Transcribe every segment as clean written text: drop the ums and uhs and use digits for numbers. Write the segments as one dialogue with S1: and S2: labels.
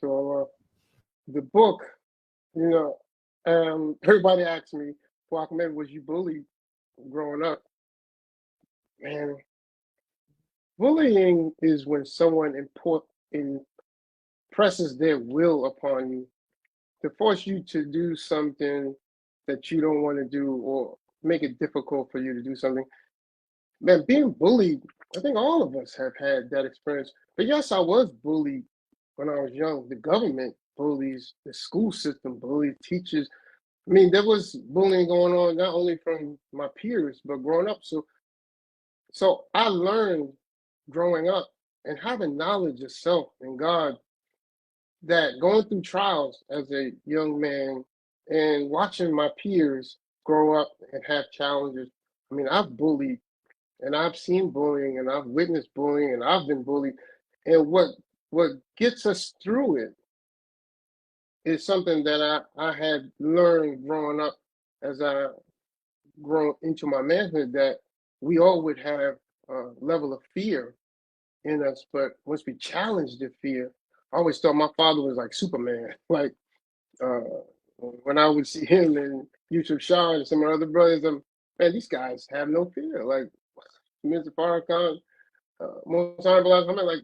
S1: to the book, you know, everybody asks me, well, Ahmed, was you bullied growing up? And bullying is when someone impresses their will upon you to force you to do something that you don't want to do or make it difficult for you to do something. Man, being bullied, I think all of us have had that experience. But yes, I was bullied when I was young. The government bullies, the school system bullies, teachers. I mean, there was bullying going on not only from my peers, but growing up. So I learned growing up and having knowledge of self and God that going through trials as a young man and watching my peers grow up and have challenges. I mean, I've bullied and I've seen bullying and I've witnessed bullying and I've been bullied. And what gets us through it is something that I had learned growing up as I grown into my manhood, that we all would have a level of fear in us, but once we challenge the fear, I always thought my father was like Superman. Like uh, when I would see him and Yusuf Shah and some of my other brothers, man, these guys have no fear. Like Mr. Farrakhan, most honorable I'm like,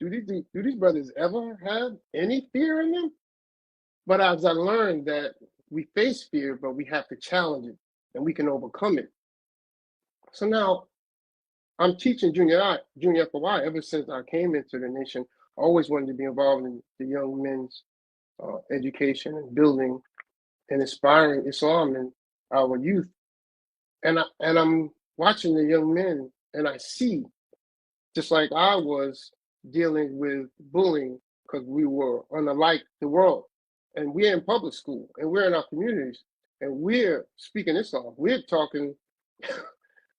S1: do these brothers ever have any fear in them? But as I learned that we face fear, but we have to challenge it and we can overcome it. So now I'm teaching junior FOI ever since I came into the nation. I always wanted to be involved in the young men's education and building and inspiring Islam in our youth. And I'm watching the young men, and I see, just like I was dealing with bullying because we were unlike the world, and we're in public school, and we're in our communities, and we're speaking Islam. We're talking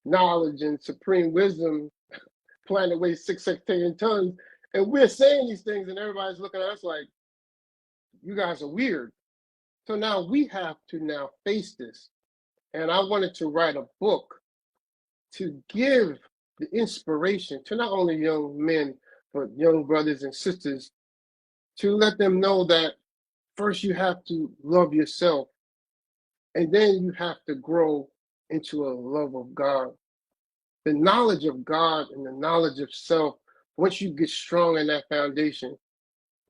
S1: knowledge and supreme wisdom, planet weighs 6 tons, and we're saying these things, and everybody's looking at us like, you guys are weird. So now we have to now face this. And I wanted to write a book to give the inspiration to not only young men, but young brothers and sisters, to let them know that first you have to love yourself, and then you have to grow into a love of God. The knowledge of God and the knowledge of self, once you get strong in that foundation,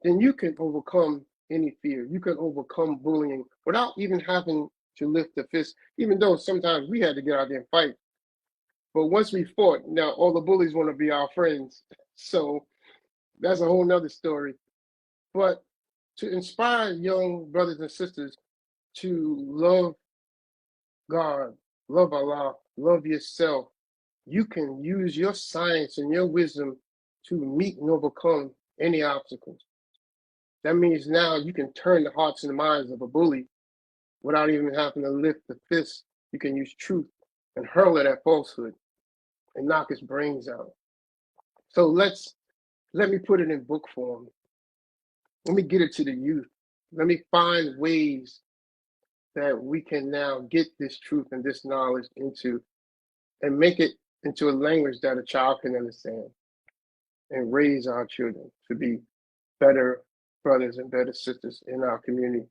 S1: then you can overcome any fear. You can overcome bullying without even having to lift a fist, even though sometimes we had to get out there and fight. But once we fought, now all the bullies want to be our friends. So that's a whole nother story. But to inspire young brothers and sisters to love God, love Allah, love yourself, you can use your science and your wisdom to meet and overcome any obstacles. That means now you can turn the hearts and minds of a bully without even having to lift the fist. You can use truth and hurl it at falsehood and knock his brains out. So let me put it in book form. Let me get it to the youth. Let me find ways that we can now get this truth and this knowledge into and make it into a language that a child can understand and raise our children to be better brothers and better sisters in our community.